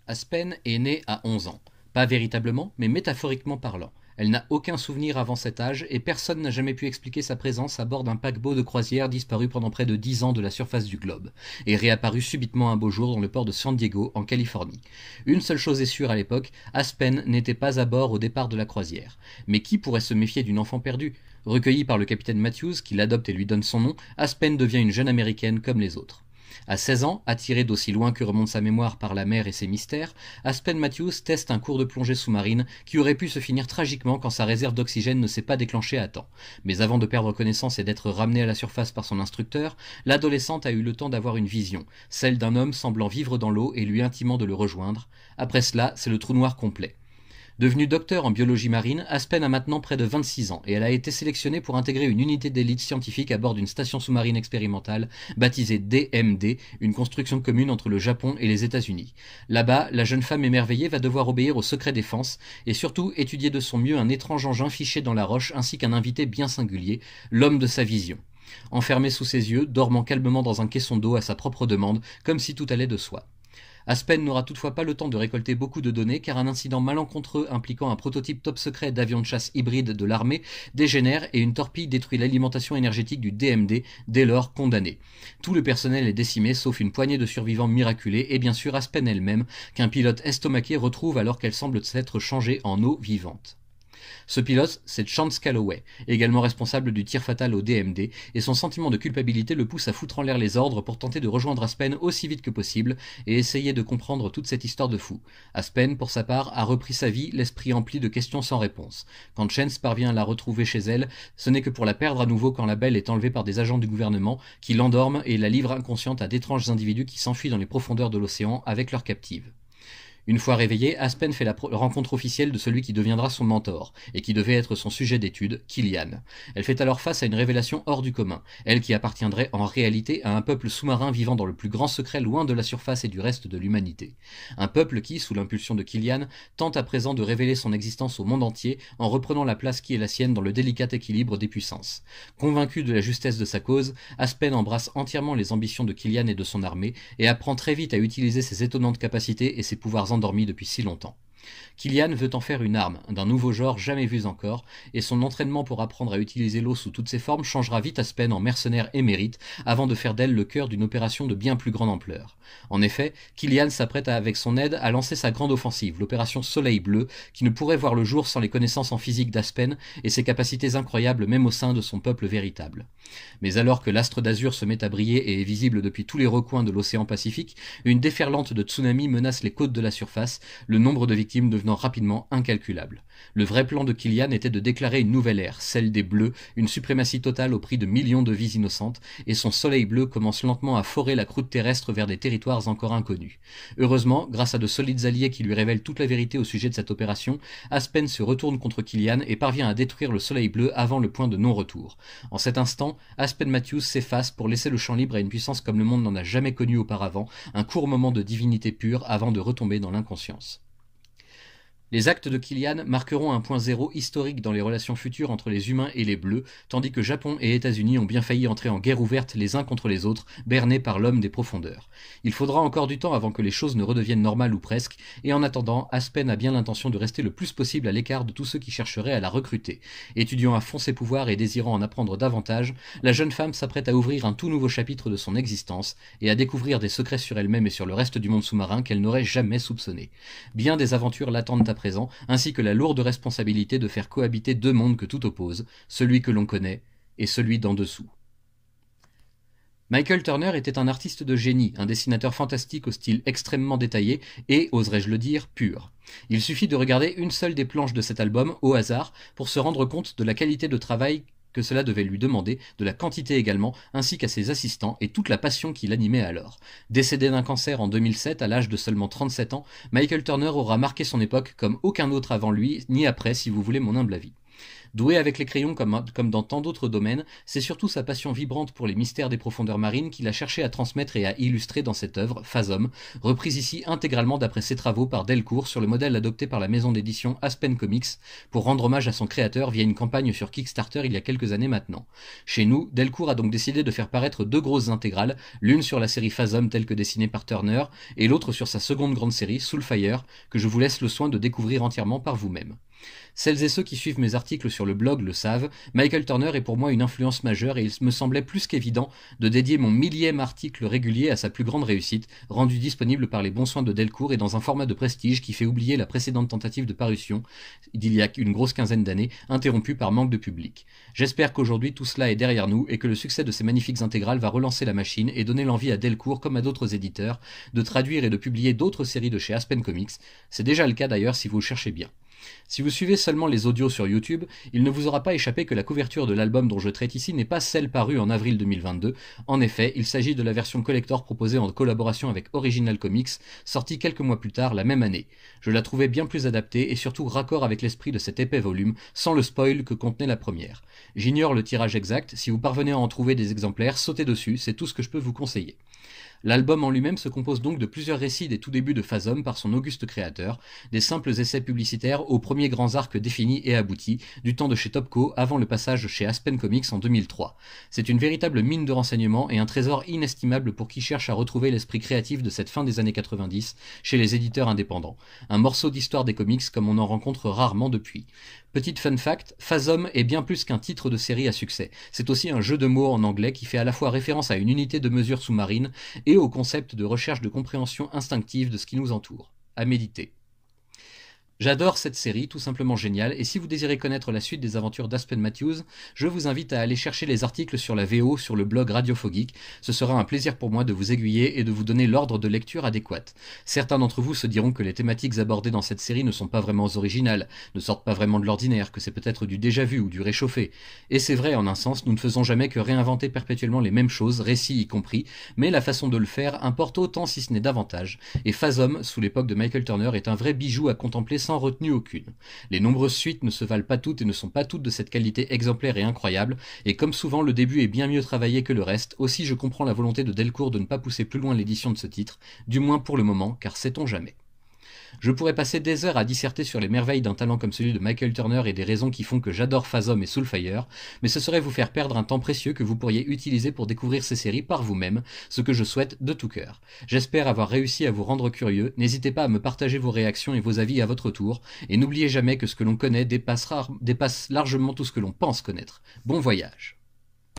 Aspen est née à 11 ans. Pas véritablement, mais métaphoriquement parlant. Elle n'a aucun souvenir avant cet âge et personne n'a jamais pu expliquer sa présence à bord d'un paquebot de croisière disparu pendant près de 10 ans de la surface du globe et réapparu subitement un beau jour dans le port de San Diego, en Californie. Une seule chose est sûre à l'époque, Aspen n'était pas à bord au départ de la croisière. Mais qui pourrait se méfier d'une enfant perdue ? Recueillie par le capitaine Matthews, qui l'adopte et lui donne son nom, Aspen devient une jeune américaine comme les autres. À 16 ans, attirée d'aussi loin que remonte sa mémoire par la mer et ses mystères, Aspen Matthews teste un cours de plongée sous-marine qui aurait pu se finir tragiquement quand sa réserve d'oxygène ne s'est pas déclenchée à temps. Mais avant de perdre connaissance et d'être ramenée à la surface par son instructeur, l'adolescente a eu le temps d'avoir une vision, celle d'un homme semblant vivre dans l'eau et lui intimant de le rejoindre. Après cela, c'est le trou noir complet. Devenue docteur en biologie marine, Aspen a maintenant près de 26 ans et elle a été sélectionnée pour intégrer une unité d'élite scientifique à bord d'une station sous-marine expérimentale baptisée DMD, une construction commune entre le Japon et les États-Unis. Là-bas, la jeune femme émerveillée va devoir obéir au secret défense et surtout étudier de son mieux un étrange engin fiché dans la roche ainsi qu'un invité bien singulier, l'homme de sa vision. Enfermé sous ses yeux, dormant calmement dans un caisson d'eau à sa propre demande, comme si tout allait de soi. Aspen n'aura toutefois pas le temps de récolter beaucoup de données car un incident malencontreux impliquant un prototype top secret d'avion de chasse hybride de l'armée dégénère et une torpille détruit l'alimentation énergétique du DMD, dès lors condamné. Tout le personnel est décimé sauf une poignée de survivants miraculés et bien sûr Aspen elle-même qu'un pilote estomaqué retrouve alors qu'elle semble s'être changée en eau vivante. Ce pilote, c'est Chance Calloway, également responsable du tir fatal au DMD, et son sentiment de culpabilité le pousse à foutre en l'air les ordres pour tenter de rejoindre Aspen aussi vite que possible et essayer de comprendre toute cette histoire de fou. Aspen, pour sa part, a repris sa vie, l'esprit empli de questions sans réponse. Quand Chance parvient à la retrouver chez elle, ce n'est que pour la perdre à nouveau quand la belle est enlevée par des agents du gouvernement qui l'endorment et la livrent inconsciente à d'étranges individus qui s'enfuient dans les profondeurs de l'océan avec leur captive. Une fois réveillée, Aspen fait la rencontre officielle de celui qui deviendra son mentor, et qui devait être son sujet d'étude, Killian. Elle fait alors face à une révélation hors du commun, elle qui appartiendrait en réalité à un peuple sous-marin vivant dans le plus grand secret loin de la surface et du reste de l'humanité. Un peuple qui, sous l'impulsion de Killian, tente à présent de révéler son existence au monde entier en reprenant la place qui est la sienne dans le délicat équilibre des puissances. Convaincu de la justesse de sa cause, Aspen embrasse entièrement les ambitions de Killian et de son armée, et apprend très vite à utiliser ses étonnantes capacités et ses pouvoirs endormi depuis si longtemps. Killian veut en faire une arme, d'un nouveau genre jamais vu encore, et son entraînement pour apprendre à utiliser l'eau sous toutes ses formes changera vite Aspen en mercenaire émérite, avant de faire d'elle le cœur d'une opération de bien plus grande ampleur. En effet, Killian s'apprête avec son aide à lancer sa grande offensive, l'opération Soleil Bleu, qui ne pourrait voir le jour sans les connaissances en physique d'Aspen et ses capacités incroyables même au sein de son peuple véritable. Mais alors que l'astre d'azur se met à briller et est visible depuis tous les recoins de l'océan Pacifique, une déferlante de tsunami menace les côtes de la surface, le nombre de victimes devenant rapidement incalculable. Le vrai plan de Killian était de déclarer une nouvelle ère, celle des Bleus, une suprématie totale au prix de millions de vies innocentes, et son soleil bleu commence lentement à forer la croûte terrestre vers des territoires encore inconnus. Heureusement, grâce à de solides alliés qui lui révèlent toute la vérité au sujet de cette opération, Aspen se retourne contre Killian et parvient à détruire le soleil bleu avant le point de non-retour. En cet instant, Aspen Matthews s'efface pour laisser le champ libre à une puissance comme le monde n'en a jamais connue auparavant, un court moment de divinité pure avant de retomber dans l'inconscience. Les actes de Killian marqueront un point zéro historique dans les relations futures entre les humains et les bleus, tandis que Japon et États-Unis ont bien failli entrer en guerre ouverte les uns contre les autres, bernés par l'homme des profondeurs. Il faudra encore du temps avant que les choses ne redeviennent normales ou presque, et en attendant, Aspen a bien l'intention de rester le plus possible à l'écart de tous ceux qui chercheraient à la recruter. Étudiant à fond ses pouvoirs et désirant en apprendre davantage, la jeune femme s'apprête à ouvrir un tout nouveau chapitre de son existence, et à découvrir des secrets sur elle-même et sur le reste du monde sous-marin qu'elle n'aurait jamais soupçonné. Bien des aventures l'attendent à présent, ainsi que la lourde responsabilité de faire cohabiter deux mondes que tout oppose, celui que l'on connaît et celui d'en dessous. Michael Turner était un artiste de génie, un dessinateur fantastique au style extrêmement détaillé et, oserais-je le dire, pur. Il suffit de regarder une seule des planches de cet album, au hasard, pour se rendre compte de la qualité de travail que cela devait lui demander, de la quantité également, ainsi qu'à ses assistants et toute la passion qui l'animait alors. Décédé d'un cancer en 2007 à l'âge de seulement 37 ans, Michael Turner aura marqué son époque comme aucun autre avant lui, ni après si vous voulez mon humble avis. Doué avec les crayons comme dans tant d'autres domaines, c'est surtout sa passion vibrante pour les mystères des profondeurs marines qu'il a cherché à transmettre et à illustrer dans cette œuvre, Phasm, reprise ici intégralement d'après ses travaux par Delcourt sur le modèle adopté par la maison d'édition Aspen Comics pour rendre hommage à son créateur via une campagne sur Kickstarter il y a quelques années maintenant. Chez nous, Delcourt a donc décidé de faire paraître deux grosses intégrales, l'une sur la série Phasm telle que dessinée par Turner et l'autre sur sa seconde grande série, Soulfire, que je vous laisse le soin de découvrir entièrement par vous-même. Celles et ceux qui suivent mes articles sur le blog le savent, Michael Turner est pour moi une influence majeure et il me semblait plus qu'évident de dédier mon millième article régulier à sa plus grande réussite, rendu disponible par les bons soins de Delcourt et dans un format de prestige qui fait oublier la précédente tentative de parution, d'il y a une grosse quinzaine d'années, interrompue par manque de public. J'espère qu'aujourd'hui tout cela est derrière nous et que le succès de ces magnifiques intégrales va relancer la machine et donner l'envie à Delcourt comme à d'autres éditeurs de traduire et de publier d'autres séries de chez Aspen Comics. C'est déjà le cas d'ailleurs si vous le cherchez bien. Si vous suivez seulement les audios sur YouTube, il ne vous aura pas échappé que la couverture de l'album dont je traite ici n'est pas celle parue en avril 2022. En effet, il s'agit de la version collector proposée en collaboration avec Original Comics, sortie quelques mois plus tard la même année. Je la trouvais bien plus adaptée et surtout raccord avec l'esprit de cet épais volume, sans le spoil que contenait la première. J'ignore le tirage exact, si vous parvenez à en trouver des exemplaires, sautez dessus, c'est tout ce que je peux vous conseiller. L'album en lui-même se compose donc de plusieurs récits des tout débuts de Phasm par son auguste créateur, des simples essais publicitaires aux premiers grands arcs définis et aboutis, du temps de chez Topco avant le passage chez Aspen Comics en 2003. C'est une véritable mine de renseignements et un trésor inestimable pour qui cherche à retrouver l'esprit créatif de cette fin des années 90 chez les éditeurs indépendants. Un morceau d'histoire des comics comme on en rencontre rarement depuis. Petite fun fact, Phasm est bien plus qu'un titre de série à succès. C'est aussi un jeu de mots en anglais qui fait à la fois référence à une unité de mesure sous-marine et au concept de recherche de compréhension instinctive de ce qui nous entoure. À méditer. J'adore cette série, tout simplement géniale, et si vous désirez connaître la suite des aventures d'Aspen Matthews, je vous invite à aller chercher les articles sur la VO sur le blog Radiophonique. Ce sera un plaisir pour moi de vous aiguiller et de vous donner l'ordre de lecture adéquat. Certains d'entre vous se diront que les thématiques abordées dans cette série ne sont pas vraiment originales, ne sortent pas vraiment de l'ordinaire, que c'est peut-être du déjà-vu ou du réchauffé. Et c'est vrai, en un sens, nous ne faisons jamais que réinventer perpétuellement les mêmes choses, récits y compris, mais la façon de le faire importe autant si ce n'est davantage, et Phasm, sous l'époque de Michael Turner, est un vrai bijou à contempler sans retenue aucune. Les nombreuses suites ne se valent pas toutes et ne sont pas toutes de cette qualité exemplaire et incroyable, et comme souvent le début est bien mieux travaillé que le reste, aussi je comprends la volonté de Delcourt de ne pas pousser plus loin l'édition de ce titre, du moins pour le moment, car sait-on jamais. Je pourrais passer des heures à disserter sur les merveilles d'un talent comme celui de Michael Turner et des raisons qui font que j'adore Phasm et Soulfire, mais ce serait vous faire perdre un temps précieux que vous pourriez utiliser pour découvrir ces séries par vous-même, ce que je souhaite de tout cœur. J'espère avoir réussi à vous rendre curieux, n'hésitez pas à me partager vos réactions et vos avis à votre tour, et n'oubliez jamais que ce que l'on connaît dépasse largement tout ce que l'on pense connaître. Bon voyage.